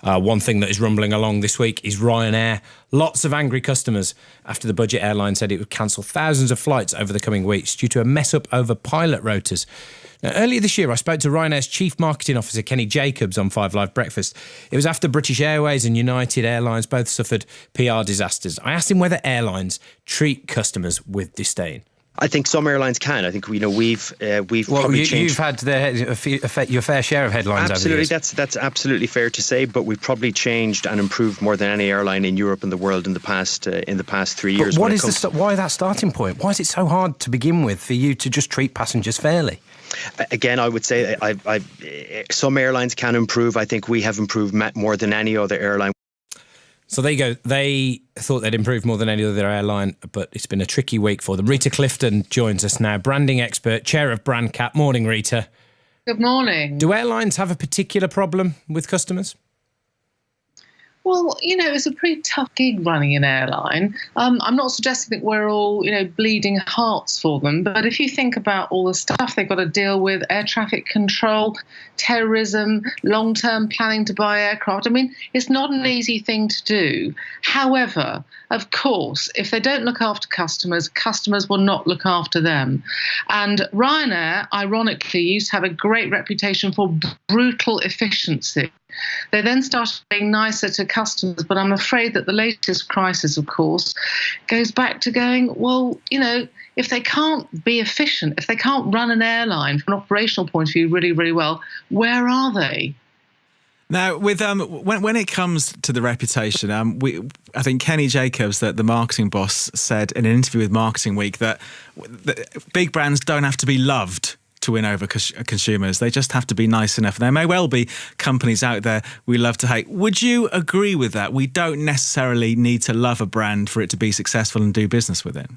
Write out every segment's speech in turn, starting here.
One thing that is rumbling along this week is Ryanair. Lots of angry customers after the budget airline said it would cancel thousands of flights over the coming weeks due to a mess-up over pilot rotas. Now, earlier this year, I spoke to Ryanair's Chief Marketing Officer, Kenny Jacobs, on 5 Live Breakfast. It was after British Airways and United Airlines both suffered PR disasters. I asked him whether airlines treat customers with disdain. I think some airlines can. I think we've probably changed. You've had your fair share of headlines. Absolutely, over the years. That's absolutely fair to say. But we've probably changed and improved more than any airline in Europe and the world in the past 3 years. But why that starting point? Why is it so hard to begin with for you to just treat passengers fairly? Again, I would say some airlines can improve. I think we have improved more than any other airline. So there you go. They thought they'd improved more than any other airline, but it's been a tricky week for them. Rita Clifton joins us now, branding expert, chair of BrandCap. Morning, Rita. Good morning. Do airlines have a particular problem with customers? Well, it's a pretty tough gig running an airline. I'm not suggesting that we're all, bleeding hearts for them. But if you think about all the stuff they've got to deal with, air traffic control, terrorism, long-term planning to buy aircraft, it's not an easy thing to do. However, of course, if they don't look after customers, customers will not look after them. And Ryanair, ironically, used to have a great reputation for brutal efficiency. They then started being nicer to customers, but I'm afraid that the latest crisis, of course, goes back to going, well, if they can't be efficient, if they can't run an airline from an operational point of view really, really well, where are they? Now, with when it comes to the reputation, I think Kenny Jacobs, the marketing boss, said in an interview with Marketing Week that big brands don't have to be loved to win over consumers. They just have to be nice enough. There may well be companies out there we love to hate. Would you agree with that? We don't necessarily need to love a brand for it to be successful and do business with it.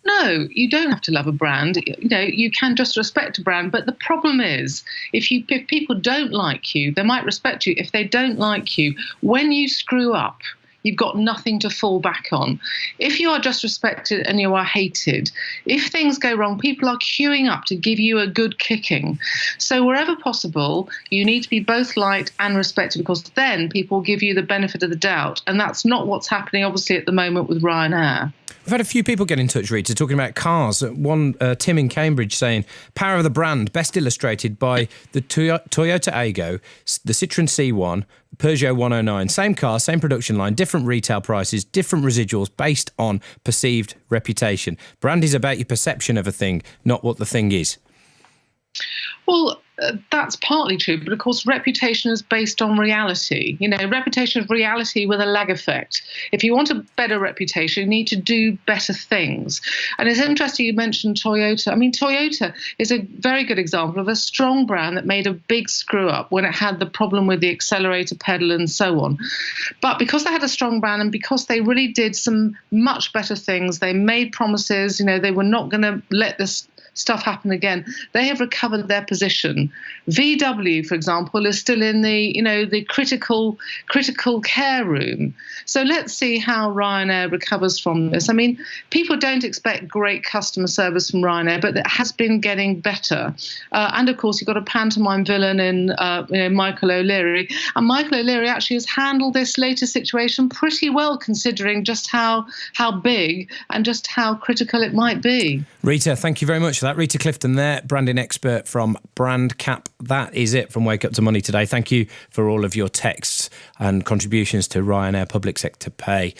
No, you don't have to love a brand. You can just respect a brand. But the problem is, if people don't like you, they might respect you. If they don't like you, when you screw up, you've got nothing to fall back on. If you are just respected and you are hated, if things go wrong, people are queuing up to give you a good kicking. So wherever possible, you need to be both liked and respected, because then people give you the benefit of the doubt. And that's not what's happening, obviously, at the moment with Ryanair. We've had a few people get in touch, Rita, talking about cars. One, Tim in Cambridge, saying, power of the brand, best illustrated by the Toyota Aygo, the Citroën C1, the Peugeot 109. Same car, same production line, different retail prices, different residuals based on perceived reputation. Brand is about your perception of a thing, not what the thing is. Well, that's partly true, but of course reputation is based on reality. Reputation is reality with a lag effect. If you want a better reputation, you need to do better things. And it's interesting you mentioned Toyota. Toyota is a very good example of a strong brand that made a big screw up when it had the problem with the accelerator pedal and so on. But because they had a strong brand and because they really did some much better things, they made promises, they were not going to let this stuff happen again, they have recovered their position. VW, for example, is still in the critical care room. So let's see how Ryanair recovers from this. People don't expect great customer service from Ryanair, but it has been getting better. And of course, you've got a pantomime villain in Michael O'Leary. And Michael O'Leary actually has handled this latest situation pretty well, considering just how big and just how critical it might be. Rita, thank you very much for that. Rita Clifton there, branding expert from BrandCap. That is it from Wake Up to Money today. Thank you for all of your texts and contributions to Ryanair Public Sector Pay.